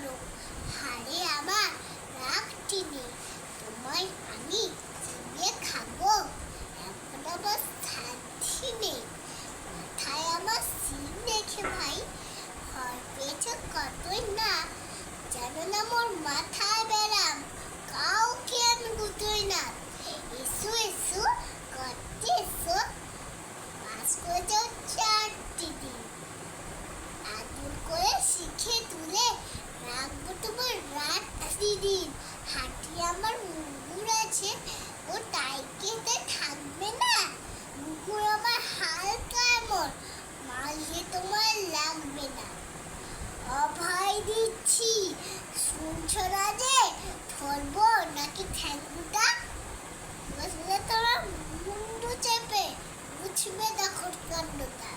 করো। হারে আমার রাগ টিনে, তোমায় আমি চিবিয়ে খাবো। এখন আমার সাথী নেই, মাথায় আমার সিন দেখে ভাই ভয় পেয়েছে কতই না। জানো না মোর মাথায় বেড়াম, কাউকে আমি গুতোই না। এসো এসো করতে এসো, পাস করে যাও 4টি দিন। আদর করে শিখে তুলে রাখবো তোমার রাত্রি দিন। হাঁটি আমার মুগুর আছে, ও তাই কেটে থাকবে না। মুগুর আমার হালকা এমন, মারলে তোমার লাগবে না। অভয় দিচ্ছি, শুনছো না যে ধরবো নাকি ঠ্যাঙ্গুটা? তোমার মুন্ডু চেপে বুঝবে তখন কাণ্ডটা।